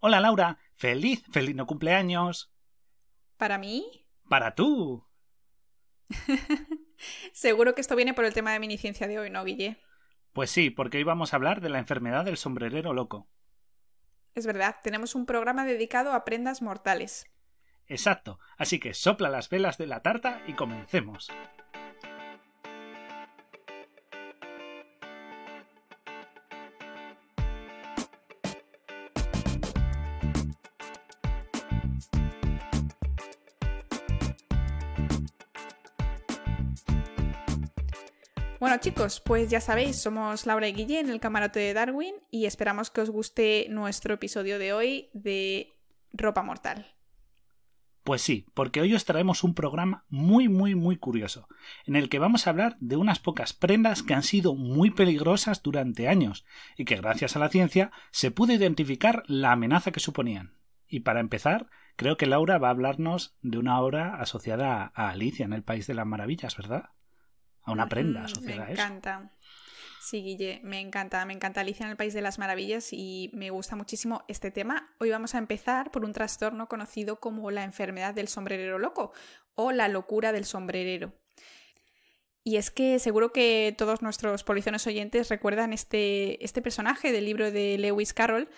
Hola Laura, feliz no cumpleaños. ¿Para mí? Para tú. Seguro que esto viene por el tema de miniciencia de hoy, ¿no, Guille? Pues sí, porque hoy vamos a hablar de la enfermedad del sombrerero loco. Es verdad, tenemos un programa dedicado a prendas mortales. Exacto, así que sopla las velas de la tarta y comencemos. Bueno, chicos, pues ya sabéis, somos Laura y Guille en el Camarote de Darwin y esperamos que os guste nuestro episodio de hoy de ropa mortal. Pues sí, porque hoy os traemos un programa muy curioso, en el que vamos a hablar de unas pocas prendas que han sido muy peligrosas durante años y que gracias a la ciencia se pudo identificar la amenaza que suponían. Y para empezar, creo que Laura va a hablarnos de una obra asociada a Alicia en el País de las Maravillas, ¿verdad? A una prenda Me asociada a eso. encanta. Sí, Guille, me encanta Alicia en el País de las Maravillas y me gusta muchísimo este tema. Hoy vamos a empezar por un trastorno conocido como la enfermedad del sombrerero loco o la locura del sombrerero. Y es que seguro que todos nuestros polizones oyentes recuerdan este personaje del libro de Lewis Carroll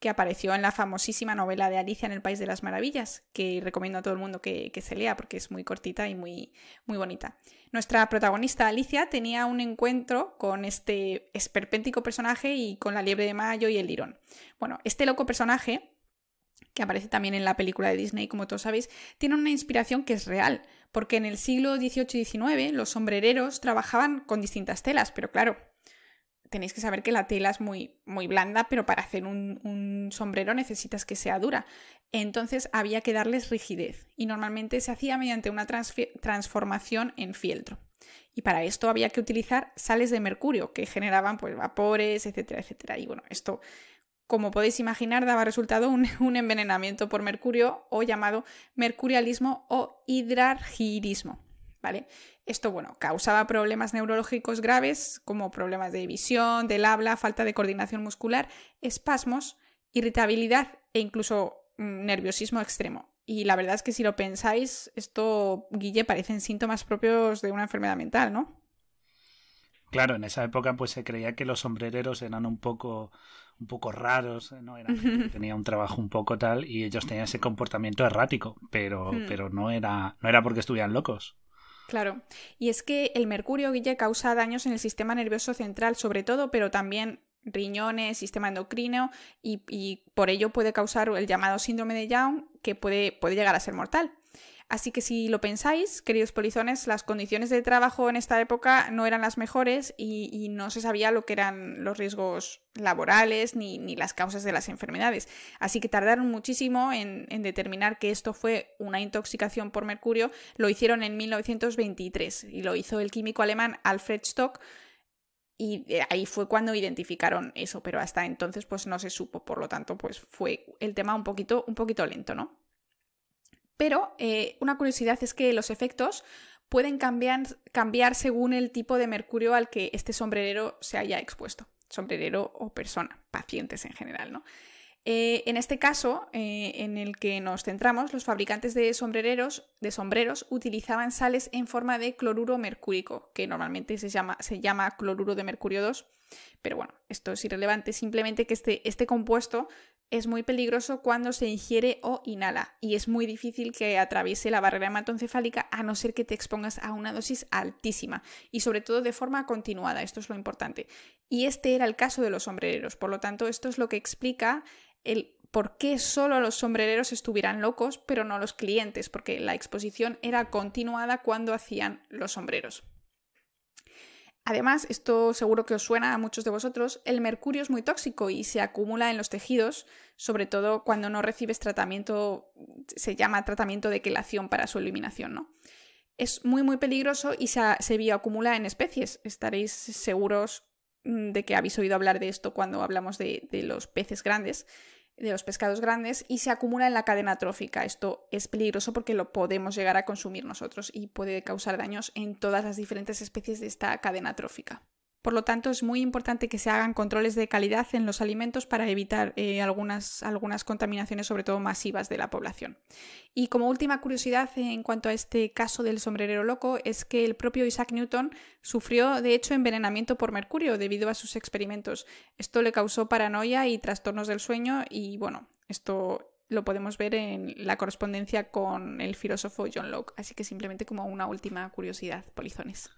que apareció en la famosísima novela de Alicia en el País de las Maravillas, que recomiendo a todo el mundo que se lea porque es muy cortita y muy bonita. Nuestra protagonista Alicia tenía un encuentro con este esperpéntico personaje y con la liebre de Mayo y el lirón. Bueno, este loco personaje, que aparece también en la película de Disney, como todos sabéis, tiene una inspiración que es real, porque en el siglo XVIII y XIX los sombrereros trabajaban con distintas telas, pero claro, tenéis que saber que la tela es muy blanda, pero para hacer un sombrero necesitas que sea dura. Entonces había que darles rigidez y normalmente se hacía mediante una transformación en fieltro. Y para esto había que utilizar sales de mercurio que generaban pues, vapores, etcétera, etcétera. Y bueno, esto, como podéis imaginar, daba resultado un envenenamiento por mercurio o llamado mercurialismo o hidrargirismo. ¿Vale? Esto, bueno, causaba problemas neurológicos graves como problemas de visión, del habla, falta de coordinación muscular, espasmos, irritabilidad e incluso nerviosismo extremo. Y la verdad es que si lo pensáis, esto, Guille, parecen síntomas propios de una enfermedad mental, ¿no? Claro, en esa época pues se creía que los sombrereros eran un poco raros, ¿no? Eran gente que tenía un trabajo un poco tal y ellos tenían ese comportamiento errático, pero no era porque estuvieran locos. Claro, y es que el mercurio, Guille, causa daños en el sistema nervioso central, sobre todo, pero también riñones, sistema endocrino, y por ello puede causar el llamado síndrome de Down, que puede llegar a ser mortal. Así que si lo pensáis, queridos polizones, las condiciones de trabajo en esta época no eran las mejores y no se sabía lo que eran los riesgos laborales ni las causas de las enfermedades. Así que tardaron muchísimo en determinar que esto fue una intoxicación por mercurio. Lo hicieron en 1923 y lo hizo el químico alemán Alfred Stock. Y ahí fue cuando identificaron eso, pero hasta entonces pues no se supo, por lo tanto pues fue el tema un poquito lento, ¿no? Pero una curiosidad es que los efectos pueden cambiar según el tipo de mercurio al que este sombrerero se haya expuesto. Sombrerero o persona, pacientes en general, ¿no? En este caso, en el que nos centramos, los fabricantes de sombreros utilizaban sales en forma de cloruro mercúrico, que normalmente se llama cloruro de mercurio 2, pero bueno, esto es irrelevante, simplemente que este compuesto es muy peligroso cuando se ingiere o inhala y es muy difícil que atraviese la barrera hematoencefálica a no ser que te expongas a una dosis altísima y sobre todo de forma continuada, esto es lo importante. Y este era el caso de los sombrereros, por lo tanto esto es lo que explica el por qué solo los sombrereros estuvieran locos pero no los clientes, porque la exposición era continuada cuando hacían los sombreros. Además, esto seguro que os suena a muchos de vosotros, el mercurio es muy tóxico y se acumula en los tejidos, sobre todo cuando no recibes tratamiento, se llama tratamiento de quelación para su eliminación, ¿no? Es muy peligroso y se bioacumula en especies. Estaréis seguros de que habéis oído hablar de esto cuando hablamos de los peces grandes, de los pescados grandes, y se acumula en la cadena trófica. Esto es peligroso porque lo podemos llegar a consumir nosotros y puede causar daños en todas las diferentes especies de esta cadena trófica. Por lo tanto, es muy importante que se hagan controles de calidad en los alimentos para evitar algunas contaminaciones, sobre todo masivas, de la población. Y como última curiosidad en cuanto a este caso del sombrerero loco, es que el propio Isaac Newton sufrió, de hecho, envenenamiento por mercurio debido a sus experimentos. Esto le causó paranoia y trastornos del sueño y, bueno, esto lo podemos ver en la correspondencia con el filósofo John Locke. Así que simplemente como una última curiosidad, polizones.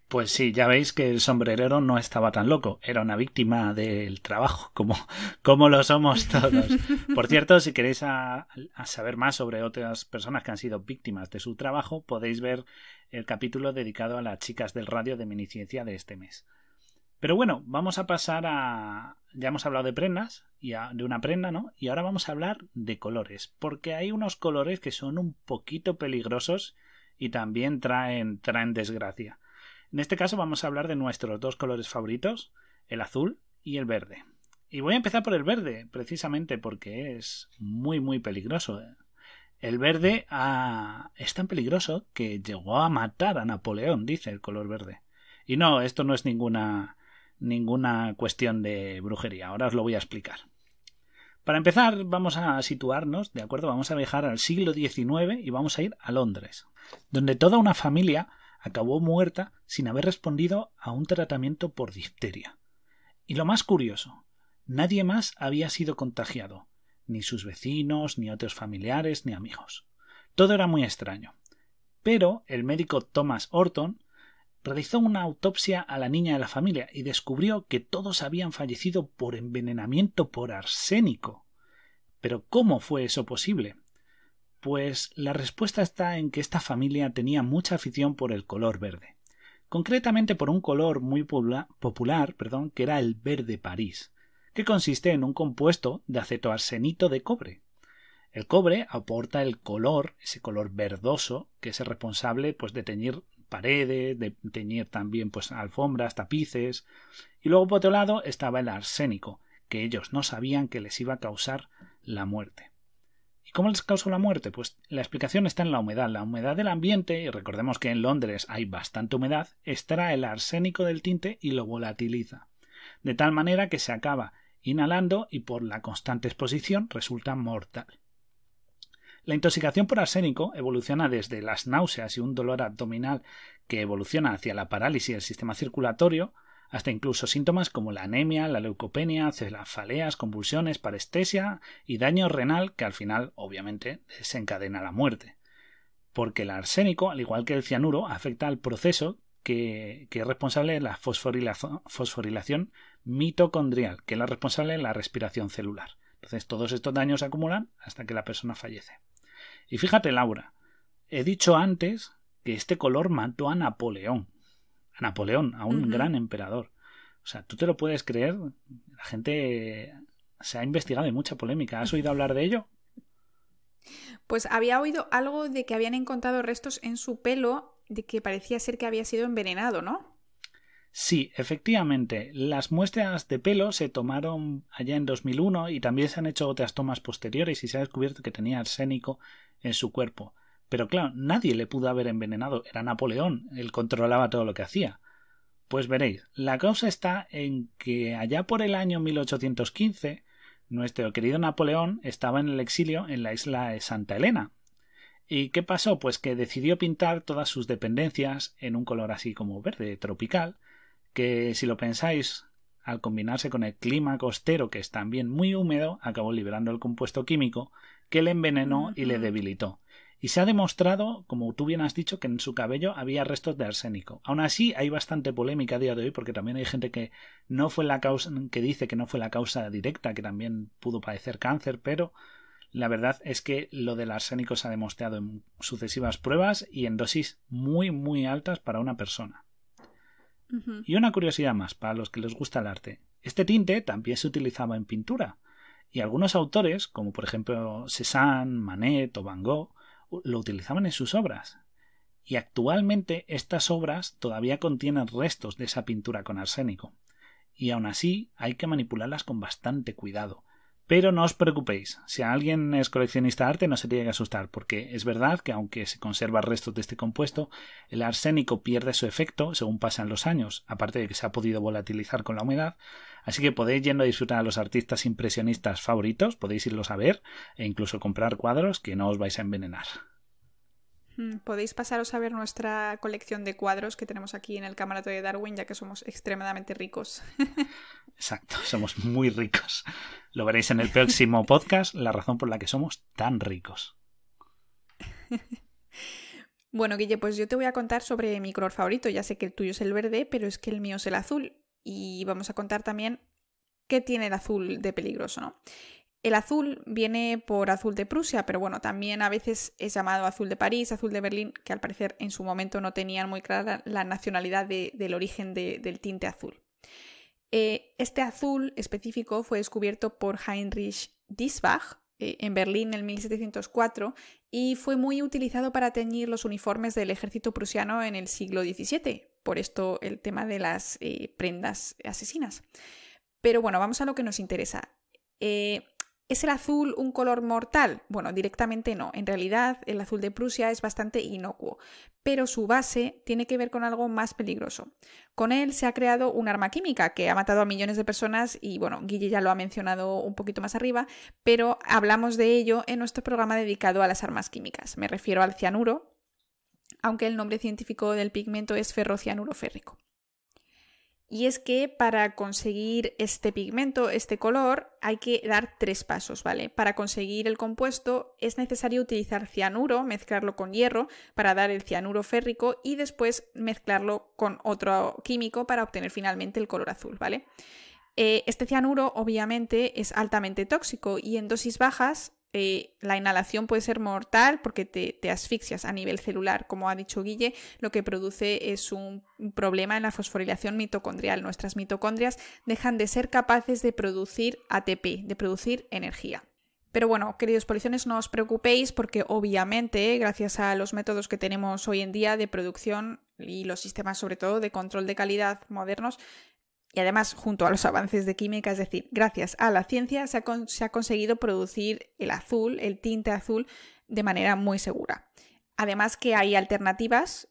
Pues sí, ya veis que el sombrerero no estaba tan loco, era una víctima del trabajo, como lo somos todos. Por cierto, si queréis a saber más sobre otras personas que han sido víctimas de su trabajo, podéis ver el capítulo dedicado a las chicas del radio de Miniciencia de este mes. Pero bueno, vamos a pasar a... Ya hemos hablado de prendas, de una prenda, ¿no? Y ahora vamos a hablar de colores, porque hay unos colores que son un poquito peligrosos y también traen desgracia. En este caso vamos a hablar de nuestros dos colores favoritos, el azul y el verde. Y voy a empezar por el verde, precisamente porque es muy muy peligroso. El verde es tan peligroso que llegó a matar a Napoleón, dice el color verde. Y no, esto no es ninguna cuestión de brujería, ahora os lo voy a explicar. Para empezar vamos a situarnos, ¿de acuerdo? Vamos a viajar al siglo XIX y vamos a ir a Londres, donde toda una familia acabó muerta sin haber respondido a un tratamiento por difteria. Y lo más curioso, nadie más había sido contagiado, ni sus vecinos, ni otros familiares, ni amigos. Todo era muy extraño. Pero el médico Thomas Horton realizó una autopsia a la niña de la familia y descubrió que todos habían fallecido por envenenamiento por arsénico. ¿Pero cómo fue eso posible? Pues la respuesta está en que esta familia tenía mucha afición por el color verde, concretamente por un color muy popular, que era el verde París, que consiste en un compuesto de acetoarsenito de cobre. El cobre aporta el color, ese color verdoso, que es el responsable pues, de teñir paredes, de teñir también pues, alfombras, tapices, y luego por otro lado estaba el arsénico, que ellos no sabían que les iba a causar la muerte. ¿Y cómo les causó la muerte? Pues la explicación está en la humedad. La humedad del ambiente, y recordemos que en Londres hay bastante humedad, extrae el arsénico del tinte y lo volatiliza, de tal manera que se acaba inhalando y por la constante exposición resulta mortal. La intoxicación por arsénico evoluciona desde las náuseas y un dolor abdominal que evoluciona hacia la parálisis del sistema circulatorio, hasta incluso síntomas como la anemia, la leucopenia, cefaleas, convulsiones, parestesia y daño renal que al final, obviamente, desencadena la muerte. Porque el arsénico, al igual que el cianuro, afecta al proceso que es responsable de la fosforilación mitocondrial, que es la responsable de la respiración celular. Entonces todos estos daños se acumulan hasta que la persona fallece. Y fíjate, Laura, he dicho antes que este color mató a Napoleón, a un gran emperador. O sea, ¿tú te lo puedes creer? La gente se ha investigado, hay mucha polémica. ¿Has oído hablar de ello? Pues había oído algo de que habían encontrado restos en su pelo de que parecía ser que había sido envenenado, ¿no? Sí, efectivamente. Las muestras de pelo se tomaron allá en 2001 y también se han hecho otras tomas posteriores y se ha descubierto que tenía arsénico en su cuerpo. Pero claro, nadie le pudo haber envenenado. Era Napoleón, él controlaba todo lo que hacía. Pues veréis, la causa está en que allá por el año 1815, nuestro querido Napoleón estaba en el exilio en la isla de Santa Elena. ¿Y qué pasó? Pues que decidió pintar todas sus dependencias en un color así como verde tropical, que si lo pensáis, al combinarse con el clima costero que es también muy húmedo, acabó liberando el compuesto químico que le envenenó y le debilitó. Y se ha demostrado, como tú bien has dicho, que en su cabello había restos de arsénico. Aún así, hay bastante polémica a día de hoy, porque también hay gente que no fue la causa, que dice que no fue la causa directa, que también pudo padecer cáncer, pero la verdad es que lo del arsénico se ha demostrado en sucesivas pruebas y en dosis muy muy altas para una persona. Y una curiosidad más para los que les gusta el arte. Este tinte también se utilizaba en pintura, y algunos autores, como por ejemplo Cézanne, Manet o Van Gogh, lo utilizaban en sus obras. Y actualmente estas obras todavía contienen restos de esa pintura con arsénico. Y aún así hay que manipularlas con bastante cuidado, Pero no os preocupéis, si alguien es coleccionista de arte no se tiene que asustar, porque es verdad que aunque se conservan restos de este compuesto, el arsénico pierde su efecto según pasan los años, aparte de que se ha podido volatilizar con la humedad, así que podéis yendo a disfrutar a los artistas impresionistas favoritos, podéis irlos a ver e incluso comprar cuadros que no os vais a envenenar. Podéis pasaros a ver nuestra colección de cuadros que tenemos aquí en el Camarote de Darwin, ya que somos extremadamente ricos. Exacto, somos muy ricos. Lo veréis en el próximo podcast, la razón por la que somos tan ricos. Bueno, Guille, pues yo te voy a contar sobre mi color favorito. Ya sé que el tuyo es el verde, pero es que el mío es el azul. Y vamos a contar también qué tiene el azul de peligroso, ¿no? El azul viene por azul de Prusia, pero bueno, también a veces es llamado azul de París, azul de Berlín, que al parecer en su momento no tenían muy clara la nacionalidad del origen del tinte azul. Este azul específico fue descubierto por Heinrich Diesbach en Berlín en 1704 y fue muy utilizado para teñir los uniformes del ejército prusiano en el siglo XVII. Por esto el tema de las prendas asesinas. Pero bueno, vamos a lo que nos interesa. ¿Es el azul un color mortal? Bueno, directamente no. En realidad, el azul de Prusia es bastante inocuo, pero su base tiene que ver con algo más peligroso. Con él se ha creado un arma química que ha matado a millones de personas y, bueno, Guille ya lo ha mencionado un poquito más arriba, pero hablamos de ello en nuestro programa dedicado a las armas químicas. Me refiero al cianuro, aunque el nombre científico del pigmento es ferrocianuro férrico. Y es que para conseguir este pigmento, este color, hay que dar 3 pasos, ¿vale? Para conseguir el compuesto es necesario utilizar cianuro, mezclarlo con hierro para dar el cianuro férrico y después mezclarlo con otro químico para obtener finalmente el color azul, ¿vale? Este cianuro obviamente es altamente tóxico y en dosis bajas la inhalación puede ser mortal porque te asfixias a nivel celular. Como ha dicho Guille, lo que produce es un problema en la fosforilación mitocondrial. Nuestras mitocondrias dejan de ser capaces de producir ATP, de producir energía. Pero bueno, queridos polizones, no os preocupéis porque obviamente, gracias a los métodos que tenemos hoy en día de producción y los sistemas sobre todo de control de calidad modernos, y además, junto a los avances de química, es decir, gracias a la ciencia, se ha conseguido producir el azul, el tinte azul, de manera muy segura. Además que hay alternativas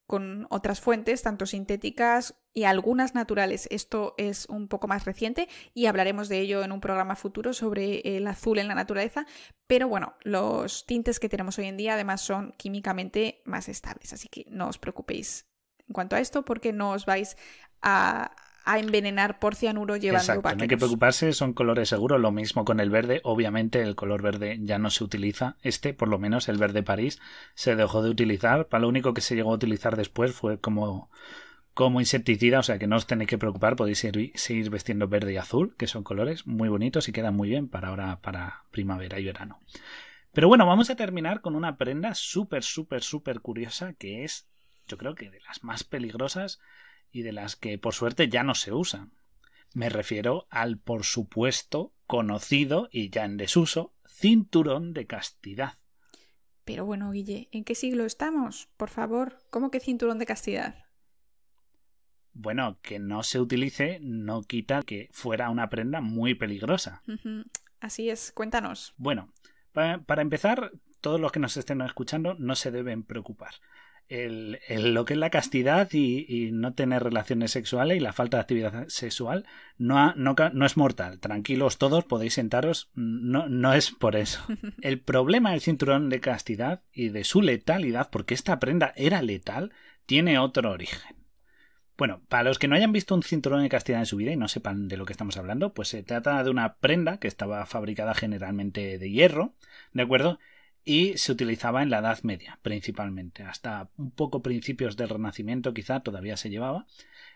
con otras fuentes, tanto sintéticas y algunas naturales. Esto es un poco más reciente y hablaremos de ello en un programa futuro sobre el azul en la naturaleza. Pero bueno, los tintes que tenemos hoy en día además son químicamente más estables. Así que no os preocupéis en cuanto a esto porque no os vais a envenenar por cianuro llevando Exacto, vaqueros. No hay que preocuparse, son colores seguros. Lo mismo con el verde. Obviamente el color verde ya no se utiliza. Por lo menos el verde París, se dejó de utilizar. Para lo único que se llegó a utilizar después fue como insecticida, o sea que no os tenéis que preocupar. Podéis seguir vestiendo verde y azul, que son colores muy bonitos y quedan muy bien para ahora, para primavera y verano. Pero bueno, vamos a terminar con una prenda súper curiosa que es, yo creo que de las más peligrosas y de las que por suerte ya no se usan. Me refiero al, por supuesto, conocido y ya en desuso, cinturón de castidad. Pero bueno, Guille, ¿en qué siglo estamos? Por favor, ¿cómo que cinturón de castidad? Bueno, que no se utilice no quita que fuera una prenda muy peligrosa. Así es, cuéntanos. Bueno, para empezar, todos los que nos estén escuchando no se deben preocupar. Lo que es la castidad y no tener relaciones sexuales y la falta de actividad sexual no es mortal. Tranquilos todos, podéis sentaros, no es por eso. El problema del cinturón de castidad y de su letalidad, porque esta prenda era letal, tiene otro origen. Bueno, para los que no hayan visto un cinturón de castidad en su vida y no sepan de lo que estamos hablando, pues se trata de una prenda que estaba fabricada generalmente de hierro, ¿de acuerdo?, y se utilizaba en la Edad Media, principalmente. Hasta un poco principios del Renacimiento quizá todavía se llevaba.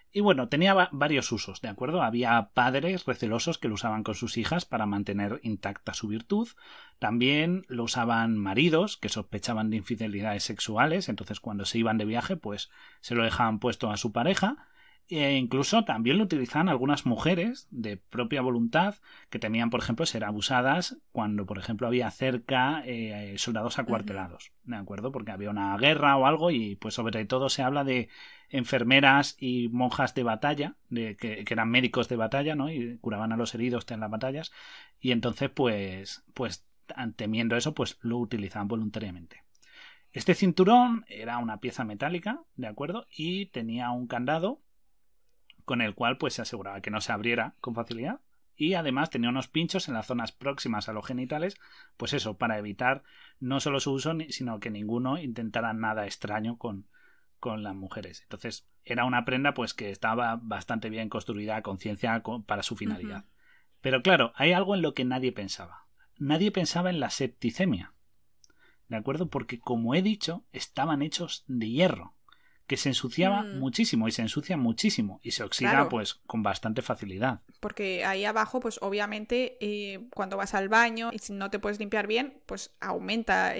Y bueno, tenía varios usos, ¿de acuerdo? Había padres recelosos que lo usaban con sus hijas para mantener intacta su virtud. También lo usaban maridos que sospechaban de infidelidades sexuales. Entonces cuando se iban de viaje, pues se lo dejaban puesto a su pareja. E incluso también lo utilizaban algunas mujeres de propia voluntad que temían, por ejemplo, ser abusadas cuando, por ejemplo, había cerca soldados acuartelados, ¿de acuerdo? Porque había una guerra o algo y pues sobre todo se habla de enfermeras y monjas de batalla, que eran médicos de batalla, ¿no? Y curaban a los heridos en las batallas y entonces pues temiendo eso pues lo utilizaban voluntariamente. Este cinturón era una pieza metálica, ¿de acuerdo? Y tenía un candado con el cual pues se aseguraba que no se abriera con facilidad y además tenía unos pinchos en las zonas próximas a los genitales, pues eso, para evitar no solo su uso, sino que ninguno intentara nada extraño con las mujeres. Entonces era una prenda pues que estaba bastante bien construida a conciencia para su finalidad. Pero claro, hay algo en lo que nadie pensaba. Nadie pensaba en la septicemia, ¿de acuerdo? Porque como he dicho, estaban hechos de hierro, que se ensuciaba muchísimo y se ensucia muchísimo y se oxida claro, pues con bastante facilidad. Porque ahí abajo pues obviamente cuando vas al baño y si no te puedes limpiar bien pues aumenta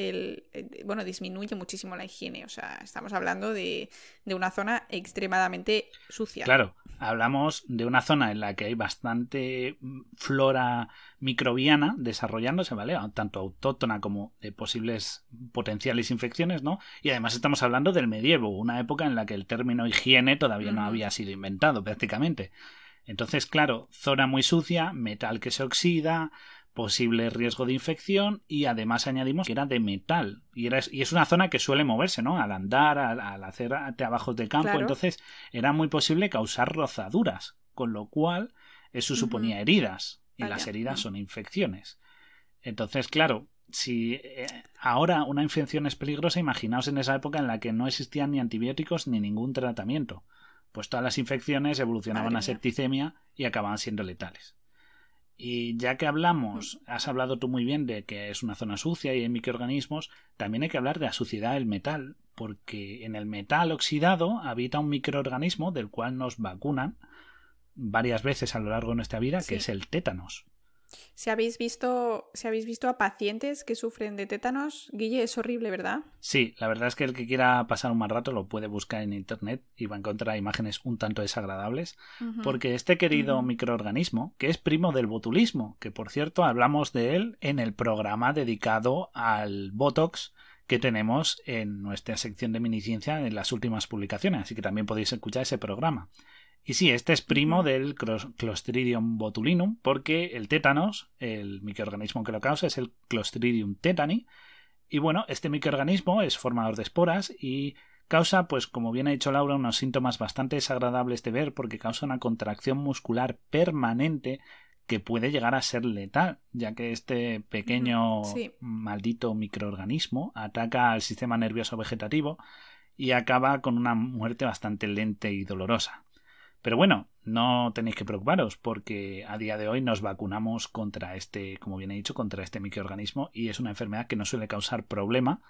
bueno, disminuye muchísimo la higiene, o sea, estamos hablando de una zona extremadamente sucia. Claro, hablamos de una zona en la que hay bastante flora microbiana desarrollándose, ¿vale? Tanto autóctona como de posibles potenciales infecciones, ¿no? Y además estamos hablando del medievo, una época en la que el término higiene todavía no había sido inventado prácticamente. Entonces, claro, zona muy sucia, metal que se oxida, posible riesgo de infección y además añadimos que era de metal y es una zona que suele moverse, ¿no? Al andar, al hacer trabajos de campo, claro. Entonces era muy posible causar rozaduras, con lo cual eso suponía heridas y las heridas son infecciones. Entonces, claro, si ahora una infección es peligrosa, imaginaos en esa época en la que no existían ni antibióticos ni ningún tratamiento. Pues todas las infecciones evolucionaban a septicemia y acababan siendo letales. Y ya que hablamos, has hablado tú muy bien de que es una zona sucia y hay microorganismos, también hay que hablar de la suciedad del metal, porque en el metal oxidado habita un microorganismo del cual nos vacunan varias veces a lo largo de nuestra vida, que es el tétanos. Si habéis visto a pacientes que sufren de tétanos, Guille, es horrible, ¿verdad? Sí, la verdad es que el que quiera pasar un mal rato lo puede buscar en internet y va a encontrar imágenes un tanto desagradables, porque este querido microorganismo, que es primo del botulismo, que por cierto hablamos de él en el programa dedicado al Botox que tenemos en nuestra sección de Miniciencia en las últimas publicaciones, así que también podéis escuchar ese programa. Y sí, este es primo del Clostridium botulinum, porque el tétanos, el microorganismo que lo causa, es el Clostridium tetani. Y bueno, este microorganismo es formador de esporas y causa, pues como bien ha dicho Laura, unos síntomas bastante desagradables de ver porque causa una contracción muscular permanente que puede llegar a ser letal, ya que este pequeño maldito microorganismo ataca al sistema nervioso vegetativo y acaba con una muerte bastante lenta y dolorosa. Pero bueno, no tenéis que preocuparos porque a día de hoy nos vacunamos contra como bien he dicho, contra este microorganismo y es una enfermedad que no suele causar problema,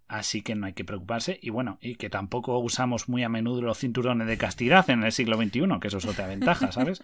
así que no hay que preocuparse y bueno, y que tampoco usamos muy a menudo los cinturones de castidad en el siglo XXI, que eso es otra ventaja, ¿sabes?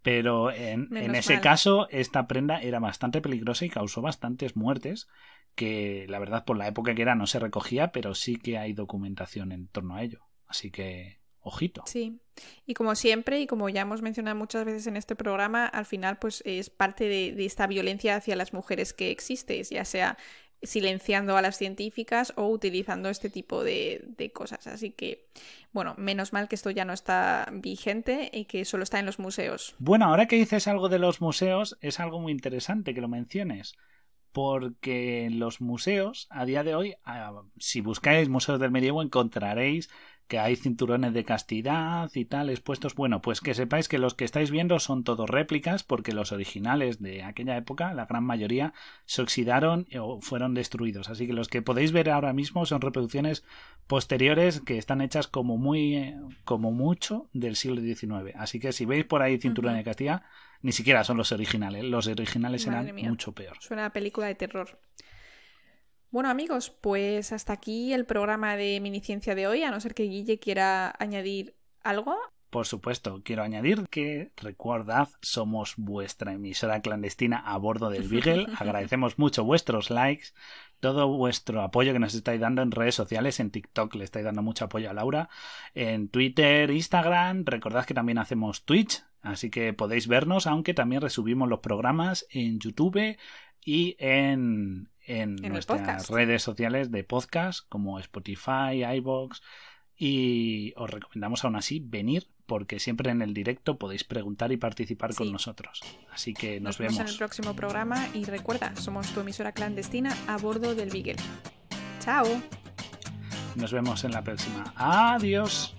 Pero en ese caso esta prenda era bastante peligrosa y causó bastantes muertes que la verdad por la época que era no se recogía, pero sí que hay documentación en torno a ello, así que ojito. Sí, y como siempre, y como ya hemos mencionado muchas veces en este programa, al final pues es parte de esta violencia hacia las mujeres que existe, ya sea silenciando a las científicas o utilizando este tipo de cosas. Así que, bueno, menos mal que esto ya no está vigente y que solo está en los museos. Bueno, ahora que dices algo de los museos, es algo muy interesante que lo menciones. Porque en los museos, a día de hoy, si buscáis museos del medievo, encontraréis que hay cinturones de castidad y tal expuestos. Bueno, pues que sepáis que los que estáis viendo son todos réplicas porque los originales de aquella época, la gran mayoría, se oxidaron o fueron destruidos. Así que los que podéis ver ahora mismo son reproducciones posteriores que están hechas como mucho del siglo XIX. Así que si veis por ahí cinturones de castidad, ni siquiera son los originales. Los originales eran mucho peor. Suena a película de terror. Bueno, amigos, pues hasta aquí el programa de Miniciencia de hoy, a no ser que Guille quiera añadir algo. Por supuesto, quiero añadir que, recordad, somos vuestra emisora clandestina a bordo del Beagle. Agradecemos mucho vuestros likes, todo vuestro apoyo que nos estáis dando en redes sociales. En TikTok le estáis dando mucho apoyo a Laura, en Twitter, Instagram. Recordad que también hacemos Twitch, así que podéis vernos, aunque también resubimos los programas en YouTube y en nuestras redes sociales de podcast como Spotify, iVoox. Y os recomendamos aún así venir, porque siempre en el directo podéis preguntar y participar con nosotros. Así que nos vemos en el próximo programa y recuerda, somos tu emisora clandestina a bordo del Beagle. ¡Chao! Nos vemos en la próxima. ¡Adiós!